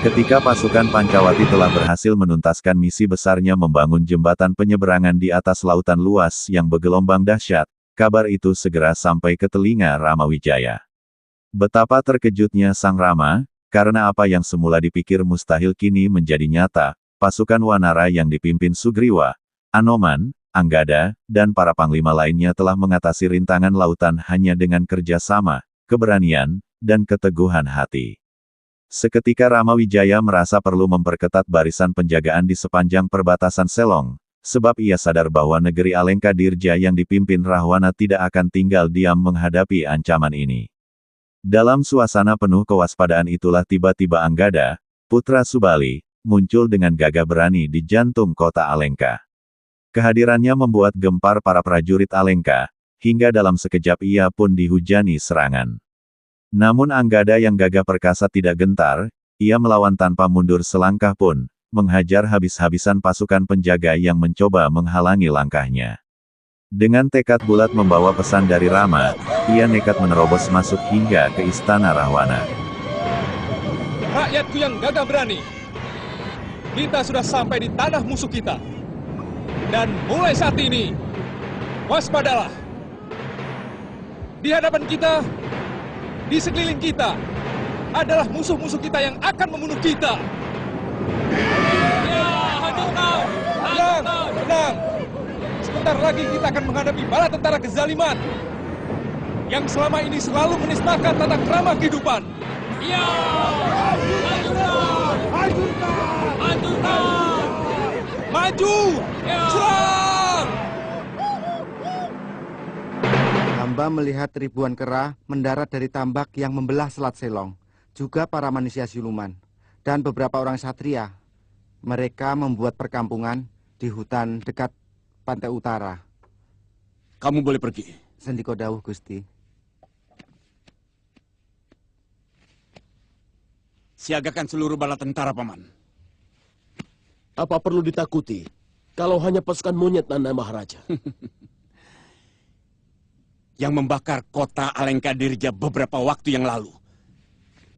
Ketika pasukan Pancawati telah berhasil menuntaskan misi besarnya membangun jembatan penyeberangan di atas lautan luas yang bergelombang dahsyat, kabar itu segera sampai ke telinga Rama Wijaya. Betapa terkejutnya Sang Rama, karena apa yang semula dipikir mustahil kini menjadi nyata. Pasukan Wanara yang dipimpin Sugriwa, Anoman, Anggada, dan para panglima lainnya telah mengatasi rintangan lautan hanya dengan kerja sama, keberanian, dan keteguhan hati. Seketika Rama Wijaya merasa perlu memperketat barisan penjagaan di sepanjang perbatasan Selong, sebab ia sadar bahwa negeri Alengka Dirja yang dipimpin Rahwana tidak akan tinggal diam menghadapi ancaman ini. Dalam suasana penuh kewaspadaan itulah tiba-tiba Anggada, putra Subali, muncul dengan gagah berani di jantung kota Alengka. Kehadirannya membuat gempar para prajurit Alengka, hingga dalam sekejap ia pun dihujani serangan. Namun Anggada yang gagah perkasa tidak gentar, ia melawan tanpa mundur selangkah pun, menghajar habis-habisan pasukan penjaga yang mencoba menghalangi langkahnya. Dengan tekad bulat membawa pesan dari Rama, ia nekat menerobos masuk hingga ke istana Rahwana. Rakyatku yang gagah berani, kita sudah sampai di tanah musuh kita. Dan mulai saat ini, waspadalah. Di hadapan kita, di sekeliling kita, adalah musuh-musuh kita yang akan membunuh kita. Ya, hancur kau! Tenang! Sebentar lagi kita akan menghadapi bala tentara kezaliman yang selama ini selalu menistakan tata krama kehidupan. Ya! Hancurkan! Maju! Serang! Hamba melihat ribuan kera mendarat dari tambak yang membelah Selat Selong, juga para manusia siluman, dan beberapa orang satria. Mereka membuat perkampungan di hutan dekat pantai utara. Kamu boleh pergi. Sendiko dawuh, Gusti. Siagakan seluruh bala tentara, Paman. Apa perlu ditakuti kalau hanya pasukan monyet Nanda Maharaja? Yang membakar kota Alengka Dirja beberapa waktu yang lalu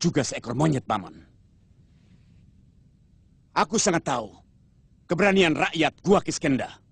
juga seekor monyet, Paman. Aku sangat tahu keberanian rakyat Gua Kiskenda.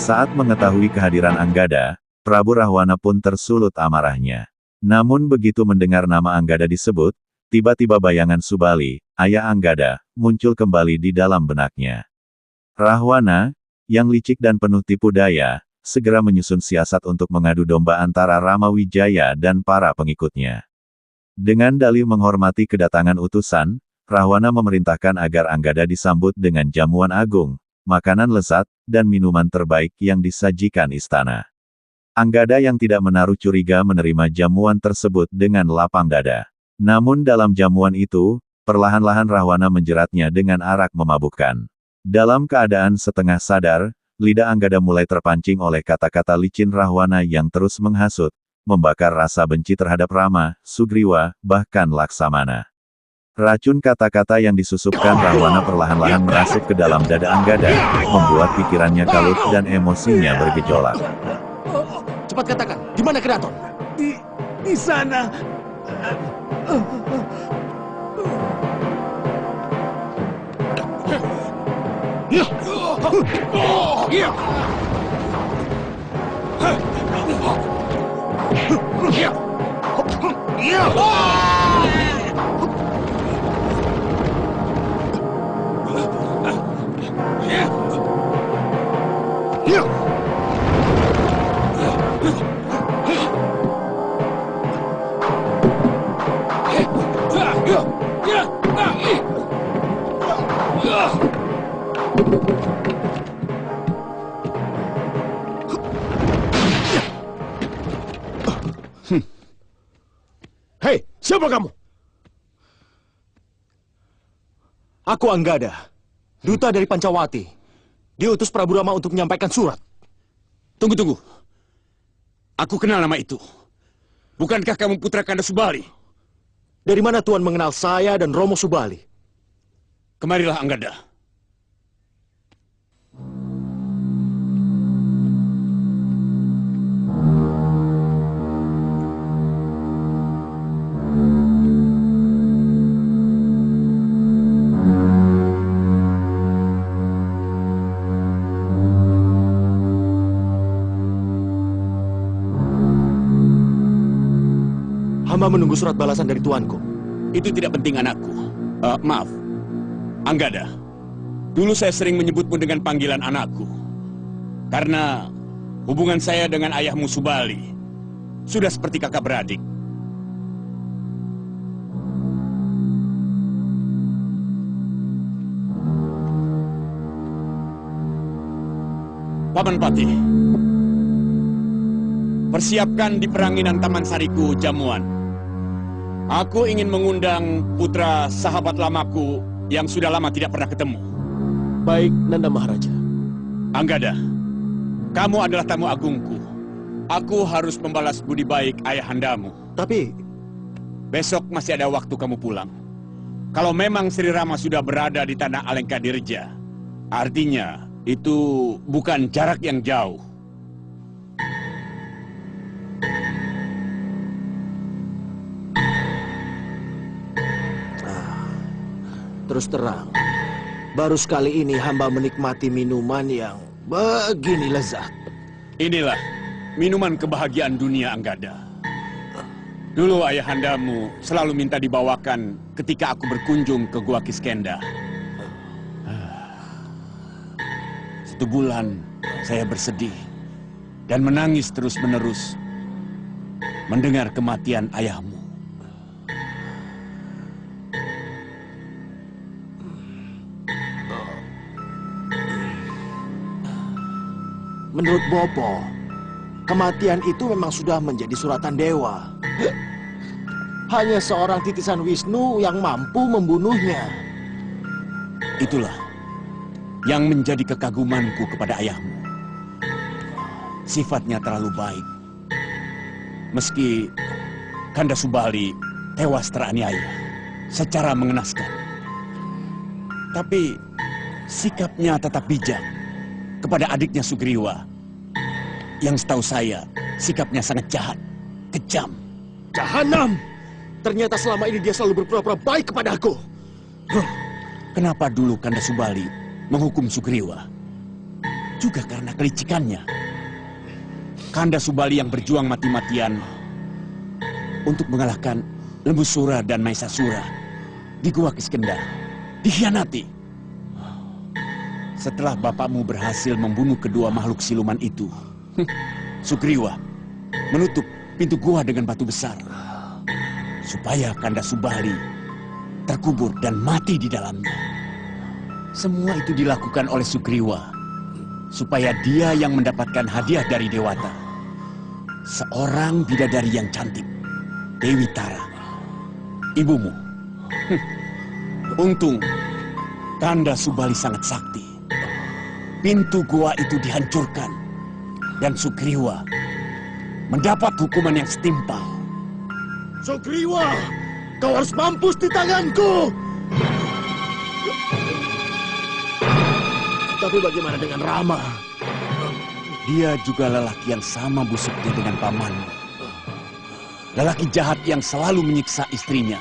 Saat mengetahui kehadiran Anggada, Prabu Rahwana pun tersulut amarahnya. Namun begitu mendengar nama Anggada disebut, tiba-tiba bayangan Subali, ayah Anggada, muncul kembali di dalam benaknya. Rahwana, yang licik dan penuh tipu daya, segera menyusun siasat untuk mengadu domba antara Rama Wijaya dan para pengikutnya. Dengan dalih menghormati kedatangan utusan, Rahwana memerintahkan agar Anggada disambut dengan jamuan agung, makanan lezat, dan minuman terbaik yang disajikan istana. Anggada yang tidak menaruh curiga menerima jamuan tersebut dengan lapang dada. Namun dalam jamuan itu, perlahan-lahan Rahwana menjeratnya dengan arak memabukkan. Dalam keadaan setengah sadar, lidah Anggada mulai terpancing oleh kata-kata licin Rahwana yang terus menghasut, membakar rasa benci terhadap Rama, Sugriwa, bahkan Laksamana. Racun kata-kata yang disusupkan Rahwana perlahan-lahan merasuk ke dalam dada Anggada, membuat pikirannya kalut dan emosinya bergejolak. Cepat katakan, di mana Keraton? Di sana. Hei, siapa kamu? Aku Anggada, duta dari Pancawati. Diutus Prabu Rama untuk menyampaikan surat. Tunggu. Aku kenal nama itu. Bukankah kamu putra Kanda Subali? Dari mana Tuan mengenal saya dan Romo Subali? Kemarilah Anggada. Hamba menunggu surat balasan dari tuanku. Itu tidak penting anakku. Maaf, Anggada. Dulu saya sering menyebutmu dengan panggilan anakku. Karena hubungan saya dengan ayahmu Subali sudah seperti kakak beradik. Paman Patih, persiapkan di peranginan Taman Sariku Jamuan. Aku ingin mengundang putra sahabat lamaku yang sudah lama tidak pernah ketemu. Baik, Nanda Maharaja. Anggada, kamu adalah tamu agungku. Aku harus membalas budi baik ayahandamu. Tapi Besok masih ada waktu kamu pulang. Kalau memang Sri Rama sudah berada di tanah Alengkadirja, artinya itu bukan jarak yang jauh. terus terang, baru sekali ini hamba menikmati minuman yang begini lezat. Inilah minuman kebahagiaan dunia, Anggada. Dulu ayahandamu selalu minta dibawakan ketika aku berkunjung ke Gua Kiskenda. 1 bulan saya bersedih dan menangis terus-menerus mendengar kematian ayahmu. Menurut Bopo, kematian itu memang sudah menjadi suratan dewa. Hanya seorang titisan Wisnu yang mampu membunuhnya. Itulah yang menjadi kekagumanku kepada ayahmu. Sifatnya terlalu baik. Meski Kanda Subali tewas teraniaya secara mengenaskan, tapi sikapnya tetap bijak kepada adiknya Sugriwa, yang setahu saya sikapnya sangat jahat, kejam. Jahanam! Ternyata selama ini dia selalu berpura-pura baik kepadaku. Kenapa dulu Kanda Subali menghukum Sugriwa? Juga karena kelicikannya. Kanda Subali yang berjuang mati-matian untuk mengalahkan Lembu Sura dan Maesasura di Gua Kiskenda dikhianati. Setelah bapakmu berhasil membunuh kedua makhluk siluman itu, Sugriwa menutup pintu gua dengan batu besar supaya Kanda Subali terkubur dan mati di dalamnya. Semua itu dilakukan oleh Sugriwa supaya dia yang mendapatkan hadiah dari Dewata, seorang bidadari yang cantik, Dewi Tara, ibumu. Untung Kanda Subali sangat sakti. Pintu gua itu dihancurkan dan Sugriwa mendapat hukuman yang setimpal. Sugriwa, kau harus mampus di tanganku. Tapi bagaimana dengan Rama? Dia juga lelaki yang sama busuknya dengan pamanmu. Lelaki jahat yang selalu menyiksa istrinya.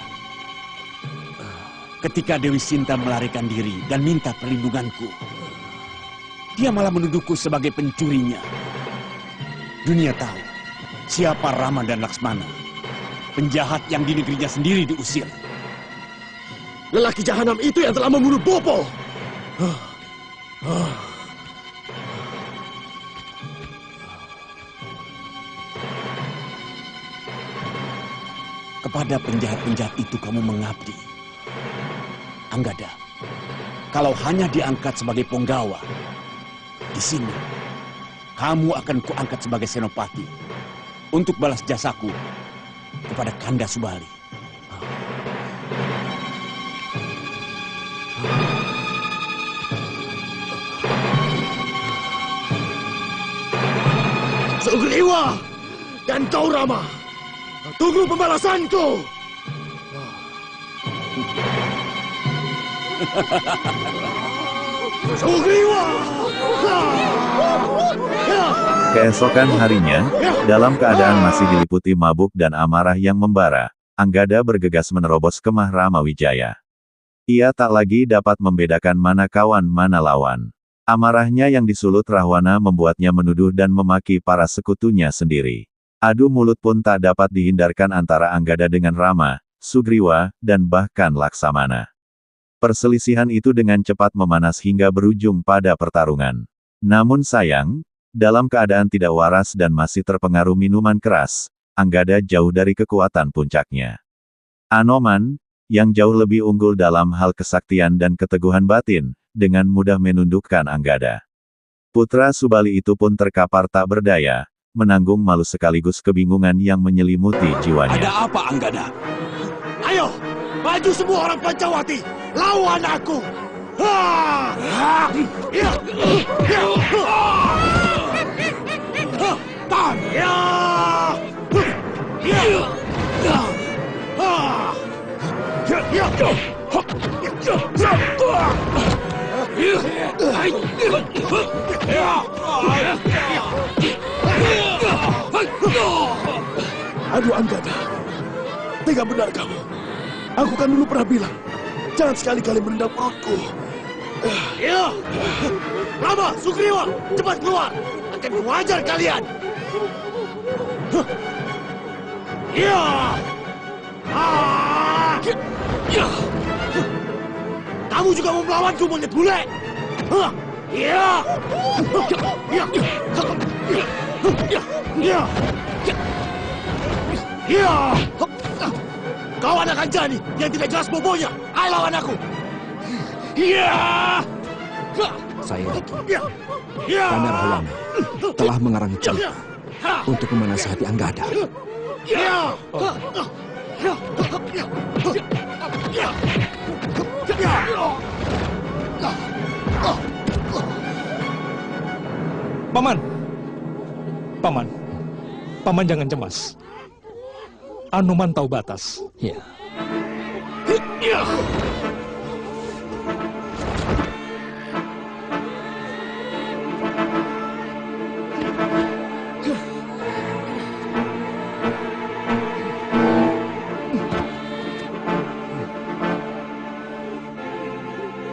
Ketika Dewi Sinta melarikan diri dan minta perlindunganku, dia malah menuduhku sebagai pencurinya. Dunia tahu siapa Rama dan Laksmana, penjahat yang di negerinya sendiri diusir. Lelaki jahanam itu yang telah membunuh Bopo. Kepada penjahat-penjahat itu kamu mengabdi. Anggada, kalau hanya diangkat sebagai punggawa, di sini kamu akan kuangkat sebagai senopati untuk balas jasaku kepada Kanda Subali. Sugriwa dan kau Rama, tunggu pembalasanku. Sugriwa. Keesokan harinya, dalam keadaan masih diliputi mabuk dan amarah yang membara, Anggada bergegas menerobos kemah Ramawijaya. Ia tak lagi dapat membedakan mana kawan mana lawan. Amarahnya yang disulut Rahwana membuatnya menuduh dan memaki para sekutunya sendiri. Adu mulut pun tak dapat dihindarkan antara Anggada dengan Rama, Sugriwa, dan bahkan Laksamana. Perselisihan itu dengan cepat memanas hingga berujung pada pertarungan. Namun sayang, dalam keadaan tidak waras dan masih terpengaruh minuman keras, Anggada jauh dari kekuatan puncaknya. Anoman, yang jauh lebih unggul dalam hal kesaktian dan keteguhan batin, dengan mudah menundukkan Anggada. Putra Subali itu pun terkapar tak berdaya, menanggung malu sekaligus kebingungan yang menyelimuti jiwanya. Ada apa, Anggada? Ayo, maju semua orang Pancawati, lawan aku. Aduh Anggada, tega benar kamu. Aku kan dulu pernah bilang, jangan sekali-kali merendam perutku. Ya, Rama, Sugriwa, cepat keluar. Akan kuajar kalian. Ya. Kamu juga mau melawanku, monyet bule? Ya. Ya. Kau anak Anjani yang tidak jelas bobonya. Ayo lawan aku. Ya. Saya yakin Kanda Rahwana telah mengarang celah untuk menasihati Anggada. Paman jangan cemas. Anoman tahu batas. Ya.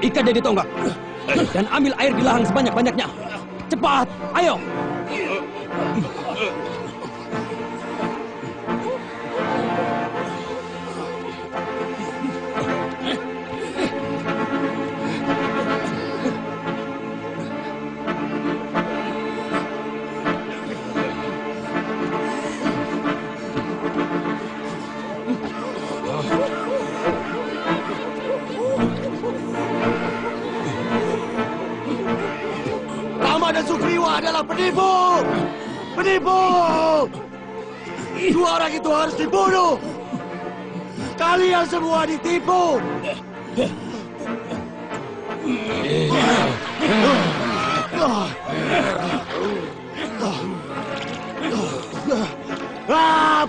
Ikat dia di tonggak dan ambil air di lahang sebanyak-banyaknya. Cepat, ayo. Rama dan Sugriwa adalah penipu! Penipu! Dua orang itu harus dibunuh! Kalian semua ditipu!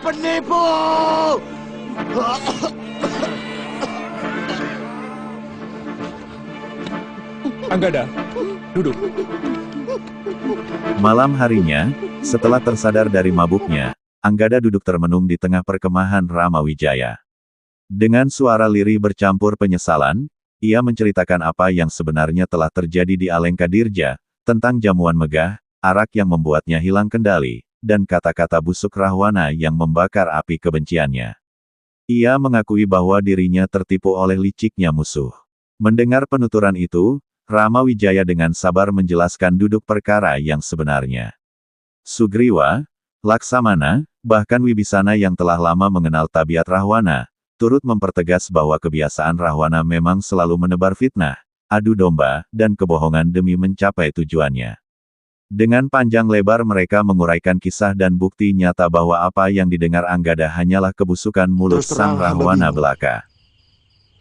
Penipu! Anggada, duduk. Malam harinya, setelah tersadar dari mabuknya, Anggada duduk termenung di tengah perkemahan Ramawijaya. Dengan suara lirih bercampur penyesalan, ia menceritakan apa yang sebenarnya telah terjadi di Alengkadirja, tentang jamuan megah, arak yang membuatnya hilang kendali, dan kata-kata busuk Rahwana yang membakar api kebenciannya. Ia mengakui bahwa dirinya tertipu oleh liciknya musuh. Mendengar penuturan itu, Ramawijaya dengan sabar menjelaskan duduk perkara yang sebenarnya. Sugriwa, Laksamana, bahkan Wibisana yang telah lama mengenal tabiat Rahwana, turut mempertegas bahwa kebiasaan Rahwana memang selalu menebar fitnah, adu domba, dan kebohongan demi mencapai tujuannya. Dengan panjang lebar mereka menguraikan kisah dan bukti nyata bahwa apa yang didengar Anggada hanyalah kebusukan mulut Terus terang, sang hamba Rahwana bingung. belaka.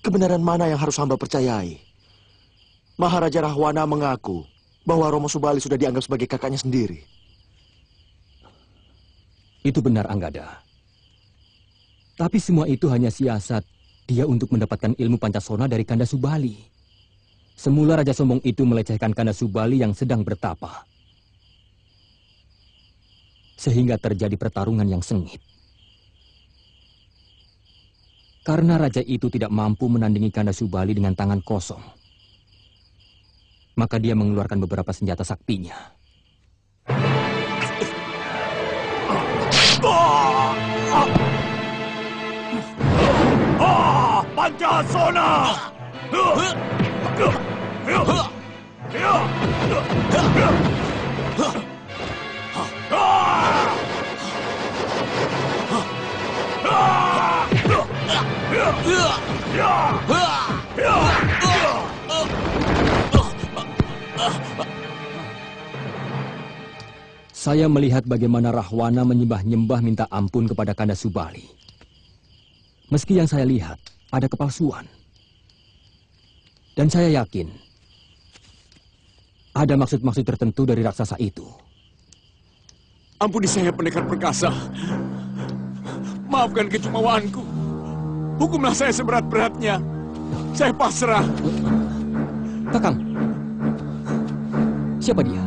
Kebenaran mana yang harus hamba percayai? Maharaja Rahwana mengaku bahwa Romo Subali sudah dianggap sebagai kakaknya sendiri. Itu benar, Anggada. Tapi semua itu hanya siasat dia untuk mendapatkan ilmu Pancasona dari Kanda Subali. Semula Raja Sombong itu melecehkan Kanda Subali yang sedang bertapa. Sehingga terjadi pertarungan yang sengit. Karena raja itu tidak mampu menandingi Kanda Subali dengan tangan kosong, maka dia mengeluarkan beberapa senjata saktinya. Pancasona! Saya melihat bagaimana Rahwana menyembah-nyembah minta ampun kepada Kanda Subali. Meski yang saya lihat ada kepalsuan. Dan saya yakin ada maksud-maksud tertentu dari raksasa itu. Ampuni saya, pendekar perkasa. Maafkan kecewaanku. Hukumlah saya seberat-beratnya. Saya pasrah. Kakang, siapa dia?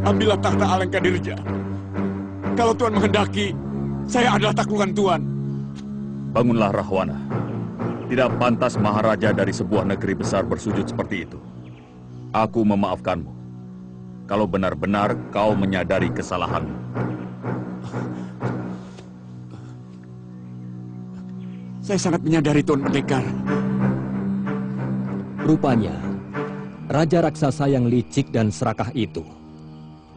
Ambillah takhta Alengkadirja. Kalau Tuan menghendaki, saya adalah taklukan Tuan. Bangunlah, Rahwana. Tidak pantas Maharaja dari sebuah negeri besar bersujud seperti itu. Aku memaafkanmu. Kalau benar-benar kau menyadari kesalahanmu. Saya sangat menyadari, Tuan Pendekar. Rupanya, Raja Raksasa yang licik dan serakah itu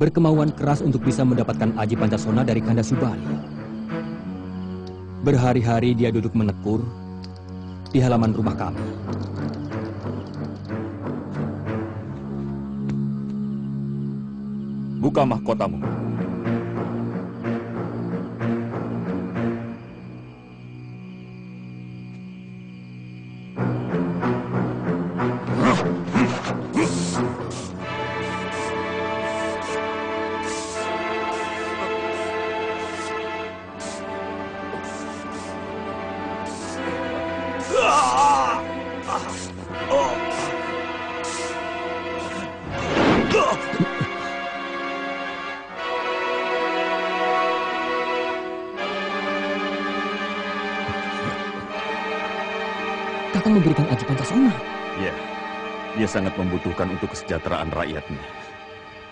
berkemauan keras untuk bisa mendapatkan aji Pancasona dari Kanda Subali. Berhari-hari dia duduk menekur di halaman rumah kami. Buka mahkotamu. Kakang memberikan aji Pancasona. Ya, dia sangat membutuhkan untuk kesejahteraan rakyatnya.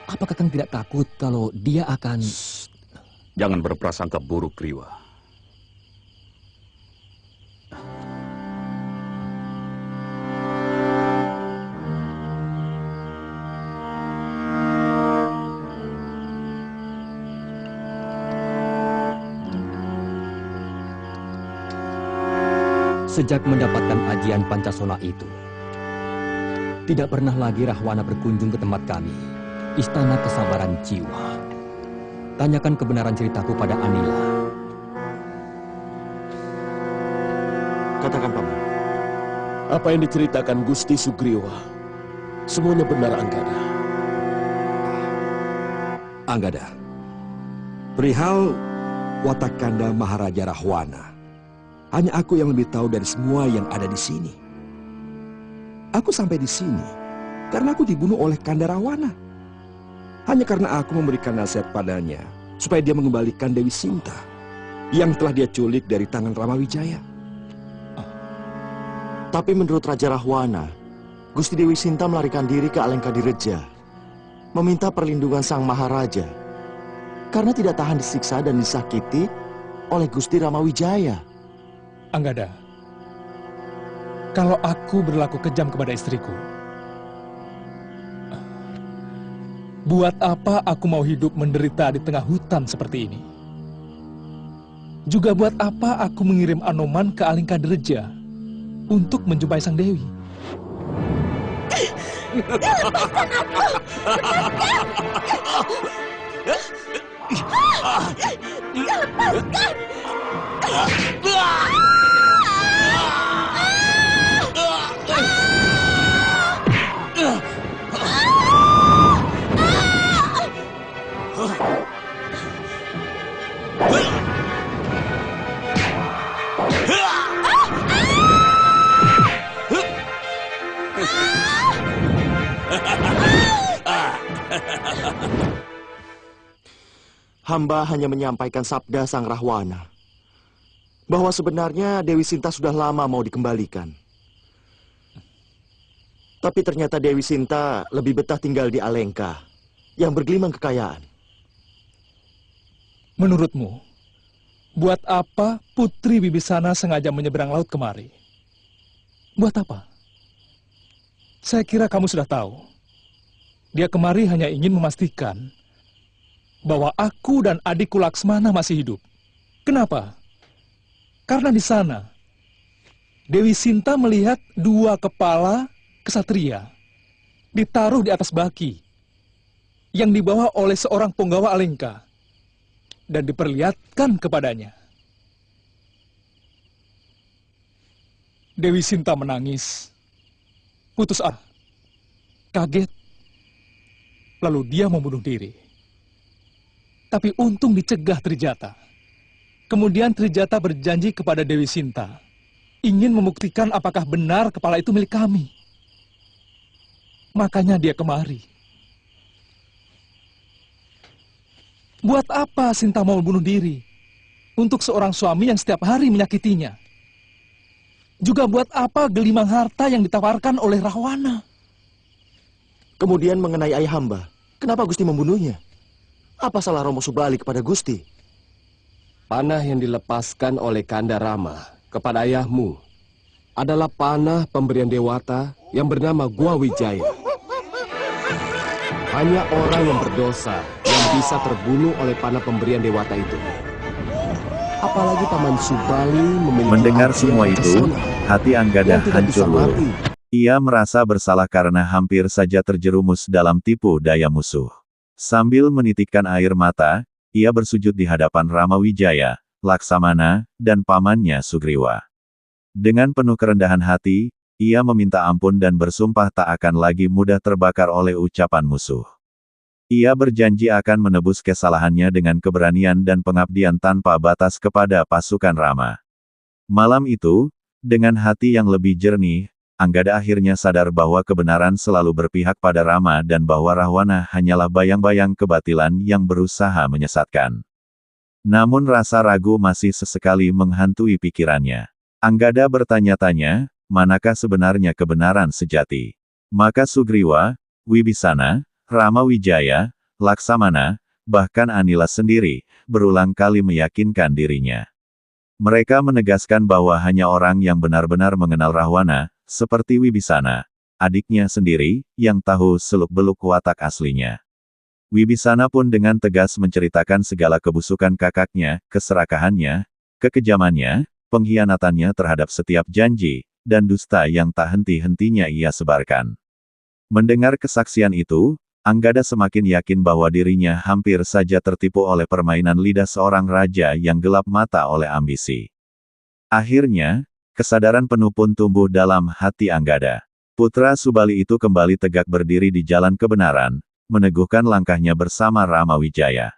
Apa Kakang tidak takut kalau dia akan... Jangan berprasangka buruk, Kriwa. Sejak mendapatkan ajian Pancasona itu, tidak pernah lagi Rahwana berkunjung ke tempat kami, Istana Kesabaran Jiwa. Tanyakan kebenaran ceritaku pada Anila. Katakan, Paman. Apa yang diceritakan Gusti Sugriwa, semuanya benar, Anggada? Anggada, perihal watak Kanda Maharaja Rahwana, hanya aku yang lebih tahu dari semua yang ada di sini. Aku sampai di sini karena aku dibunuh oleh Kanda Rahwana. Hanya karena aku memberikan nasihat padanya supaya dia mengembalikan Dewi Sinta yang telah dia culik dari tangan Ramawijaya. Tapi menurut Raja Rahwana, Gusti Dewi Sinta melarikan diri ke Alengkadirja, meminta perlindungan Sang Maharaja karena tidak tahan disiksa dan disakiti oleh Gusti Ramawijaya. Anggada, kalau aku berlaku kejam kepada istriku, buat apa aku mau hidup menderita di tengah hutan seperti ini? Juga buat apa aku mengirim Anoman ke Alengkadirja untuk menjumpai Sang Dewi? Lepaskan aku! Lepaskan! Hamba hanya menyampaikan sabda Sang Rahwana bahwa sebenarnya Dewi Sinta sudah lama mau dikembalikan. Tapi ternyata Dewi Sinta lebih betah tinggal di Alengka yang bergelimang kekayaan. Menurutmu, buat apa Putri Wibisana sengaja menyeberang laut kemari? Buat apa? Saya kira kamu sudah tahu. Dia kemari hanya ingin memastikan bahwa aku dan adikku Laksmana masih hidup. Kenapa? Karena di sana, Dewi Sinta melihat 2 kepala kesatria ditaruh di atas baki yang dibawa oleh seorang punggawa Alengka dan diperlihatkan kepadanya. Dewi Sinta menangis, putus asa, kaget, lalu dia membunuh diri. Tapi untung dicegah Trijata. Kemudian Trijata berjanji kepada Dewi Sinta, ingin membuktikan apakah benar kepala itu milik kami. Makanya dia kemari. Buat apa Sinta mau bunuh diri? Untuk seorang suami yang setiap hari menyakitinya. Juga buat apa gelimang harta yang ditawarkan oleh Rahwana? Kemudian mengenai ayah hamba, kenapa Gusti membunuhnya? Apa salah Romo Subali kepada Gusti? Panah yang dilepaskan oleh Kanda Rama kepada ayahmu adalah panah pemberian Dewata yang bernama Gua Wijaya. Hanya orang yang berdosa yang bisa terbunuh oleh panah pemberian Dewata itu. Apalagi Paman Subali memiliki Mendengar hati semua yang itu, terpesona hati Anggada yang tidak bisa hancur luluh. mati. Ia merasa bersalah karena hampir saja terjerumus dalam tipu daya musuh. Sambil menitikkan air mata, ia bersujud di hadapan Rama Wijaya, Laksamana, dan pamannya Sugriwa. Dengan penuh kerendahan hati, ia meminta ampun dan bersumpah tak akan lagi mudah terbakar oleh ucapan musuh. Ia berjanji akan menebus kesalahannya dengan keberanian dan pengabdian tanpa batas kepada pasukan Rama. Malam itu, dengan hati yang lebih jernih, Anggada akhirnya sadar bahwa kebenaran selalu berpihak pada Rama dan bahwa Rahwana hanyalah bayang-bayang kebatilan yang berusaha menyesatkan. Namun rasa ragu masih sesekali menghantui pikirannya. Anggada bertanya-tanya, manakah sebenarnya kebenaran sejati? Maka Sugriwa, Wibisana, Rama Wijaya, Laksamana, bahkan Anila sendiri, berulang kali meyakinkan dirinya. Mereka menegaskan bahwa hanya orang yang benar-benar mengenal Rahwana, seperti Wibisana, adiknya sendiri, yang tahu seluk-beluk watak aslinya. Wibisana pun dengan tegas menceritakan segala kebusukan kakaknya, keserakahannya, kekejamannya, pengkhianatannya terhadap setiap janji, dan dusta yang tak henti-hentinya ia sebarkan. Mendengar kesaksian itu, Anggada semakin yakin bahwa dirinya hampir saja tertipu oleh permainan lidah seorang raja yang gelap mata oleh ambisi. Akhirnya, kesadaran penuh pun tumbuh dalam hati Anggada. Putra Subali itu kembali tegak berdiri di jalan kebenaran, meneguhkan langkahnya bersama Rama Wijaya.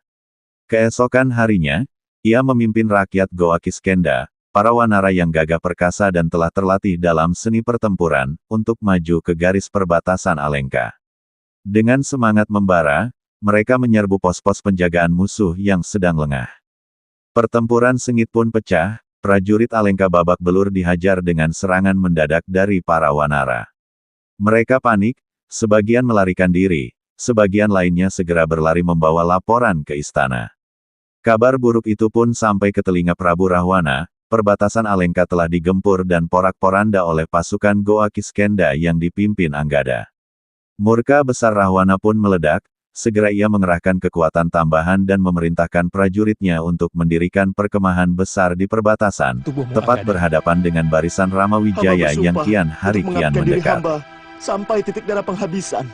Keesokan harinya, ia memimpin rakyat Goa Kiskenda, para wanara yang gagah perkasa dan telah terlatih dalam seni pertempuran, untuk maju ke garis perbatasan Alengka. Dengan semangat membara, mereka menyerbu pos-pos penjagaan musuh yang sedang lengah. Pertempuran sengit pun pecah. Prajurit Alengka babak belur dihajar dengan serangan mendadak dari para wanara. Mereka panik, sebagian melarikan diri, sebagian lainnya segera berlari membawa laporan ke istana. Kabar buruk itu pun sampai ke telinga Prabu Rahwana, perbatasan Alengka telah digempur dan porak-poranda oleh pasukan Goa Kiskenda yang dipimpin Anggada. Murka besar Rahwana pun meledak. Segera ia mengerahkan kekuatan tambahan dan memerintahkan prajuritnya untuk mendirikan perkemahan besar di perbatasan, tepat berhadapan dengan barisan Rama Wijaya yang kian hari kian mendekat. Hamba sampai titik darah penghabisan.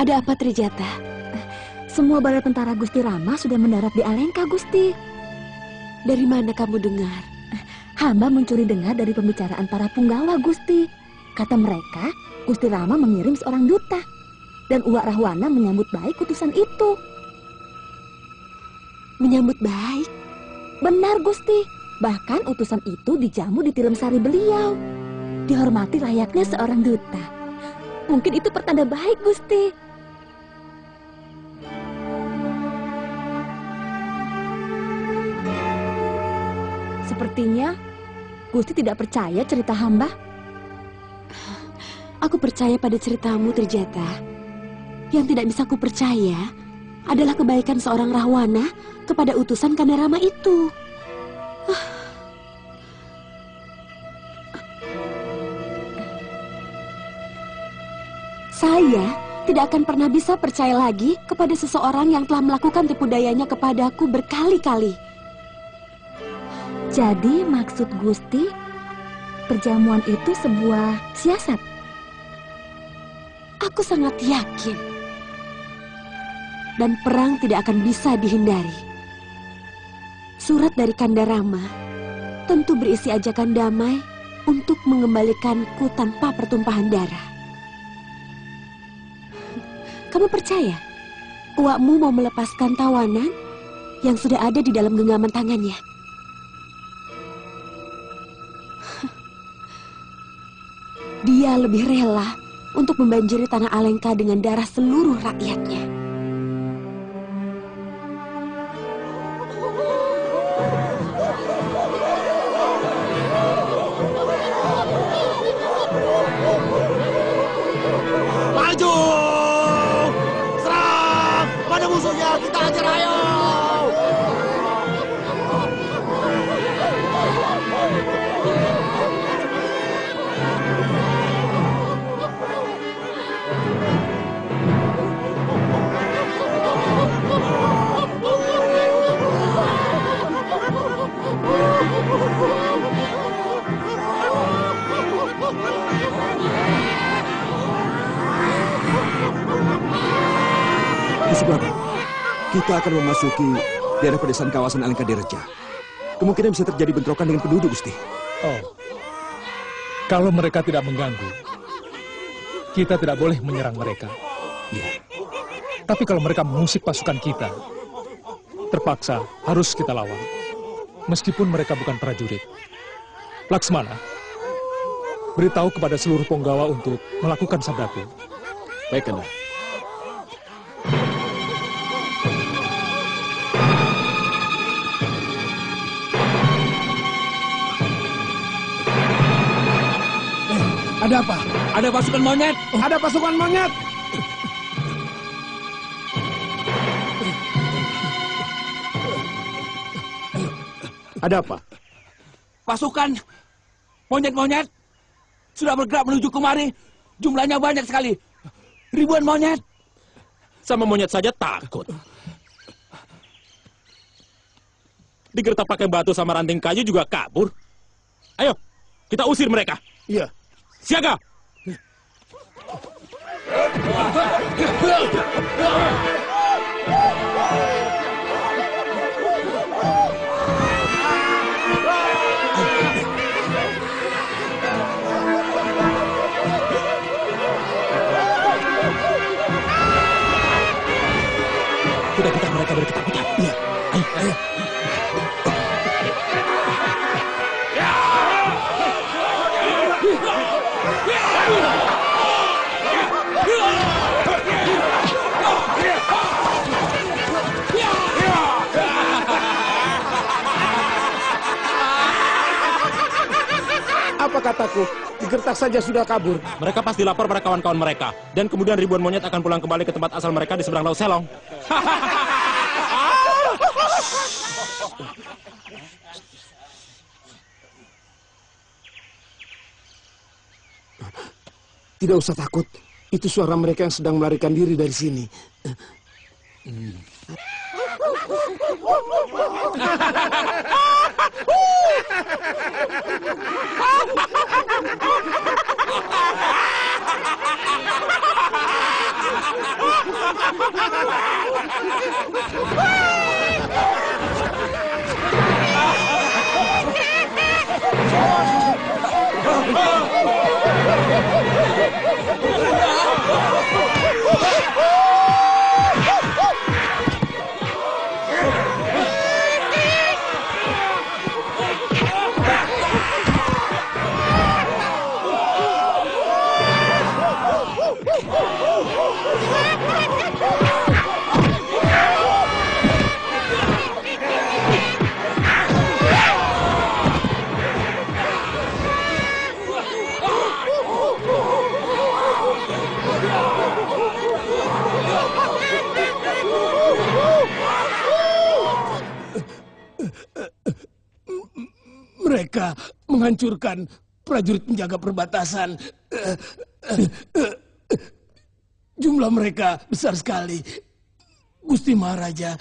Ada apa, Trijata? Semua bala tentara Gusti Rama sudah mendarat di Alengka, Gusti. Dari mana kamu dengar Hamba mencuri dengar dari pembicaraan para punggawa, Gusti. Kata mereka, Gusti Rama mengirim seorang duta. Dan Uwak Rahwana menyambut baik utusan itu. Menyambut baik? Benar, Gusti. Bahkan utusan itu dijamu di tilam sari beliau. Dihormati layaknya seorang duta. Mungkin itu pertanda baik, Gusti. Sepertinya Gusti tidak percaya cerita hamba. Aku percaya pada ceritamu, Trijata. Yang tidak bisa ku percaya adalah kebaikan seorang Rahwana kepada utusan Kandarama itu. Saya tidak akan pernah bisa percaya lagi kepada seseorang yang telah melakukan tipu dayanya kepadaku berkali-kali. Jadi maksud Gusti, perjamuan itu sebuah siasat? Aku sangat yakin. Dan perang tidak akan bisa dihindari. Surat dari Kandarama tentu berisi ajakan damai untuk mengembalikanku tanpa pertumpahan darah. Kamu percaya uakmu mau melepaskan tawanan yang sudah ada di dalam genggaman tangannya? Dia lebih rela untuk membanjiri tanah Alengka dengan darah seluruh rakyatnya. Maju! Serang! Pada musuhnya, kita ajar, ayo! Gusti Prabu, kita akan memasuki daerah pedesaan kawasan Alengka Direja. Kemungkinan bisa terjadi bentrokan dengan penduduk, Gusti. Oh, kalau mereka tidak mengganggu, kita tidak boleh menyerang mereka. Ya. Tapi kalau mereka mengusik pasukan kita, terpaksa harus kita lawan. Meskipun mereka bukan prajurit. Laksmana, beritahu kepada seluruh punggawa untuk melakukan sabdaku. Baik, Kanda. Ada apa? Ada pasukan monyet! Ada pasukan monyet! Ada apa? Pasukan monyet-monyet sudah bergerak menuju kemari. Jumlahnya banyak sekali. Ribuan monyet. Sama monyet saja takut. Digertak pakai batu sama ranting kayu juga kabur. Ayo, kita usir mereka. Iya. Siaga! Kita bikin mereka berketakutan. Iya. Ayo, ayo. Apa kataku? Digertak saja sudah kabur. Mereka pasti lapor pada kawan-kawan mereka. Dan kemudian ribuan monyet akan pulang kembali ke tempat asal mereka di seberang Laut Selong. Tidak usah takut. Itu suara mereka yang sedang melarikan diri dari sini. Mereka menghancurkan prajurit penjaga perbatasan. Jumlah mereka besar sekali. Gusti Maharaja.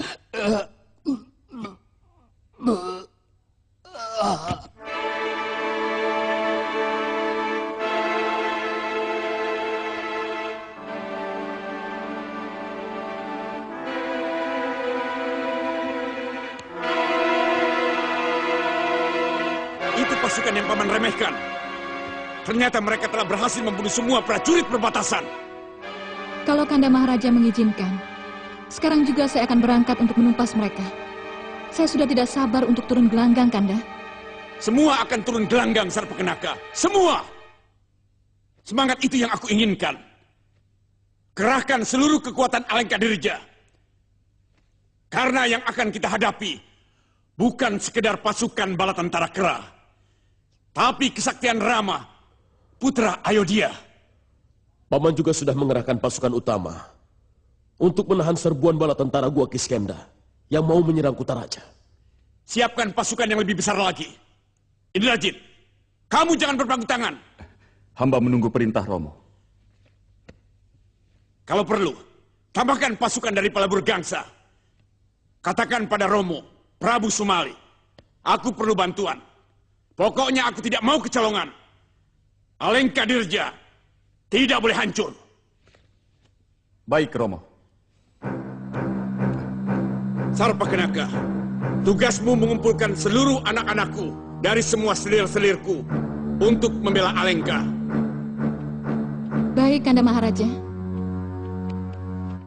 Itu pasukan yang paman remehkan. Ternyata mereka telah berhasil membunuh semua prajurit perbatasan. Kalau Kanda Maharaja mengizinkan, sekarang juga saya akan berangkat untuk menumpas mereka. Saya sudah tidak sabar untuk turun gelanggang, Kanda. Semua akan turun gelanggang, Sarpakenaka. Semua! Semangat itu yang aku inginkan. Kerahkan seluruh kekuatan Alengkadirja. Karena yang akan kita hadapi bukan sekedar pasukan bala tentara Kera, tapi kesaktian Rama, putra Ayodhya. Paman juga sudah mengerahkan pasukan utama untuk menahan serbuan bala tentara Gua Kiskenda yang mau menyerang Kutaraja. Siapkan pasukan yang lebih besar lagi. Indrajit, kamu jangan berpangku tangan. Hamba menunggu perintah Romo. Kalau perlu, tambahkan pasukan dari Palabur Gangsa. Katakan pada Romo, Prabu Sumali, aku perlu bantuan. Pokoknya aku tidak mau kecolongan. Alengkadirja tidak boleh hancur. Baik, Romo. Sarpakenaka, tugasmu mengumpulkan seluruh anak-anakku dari semua selir-selirku untuk membela Alengka. Baik, Kanda Maharaja.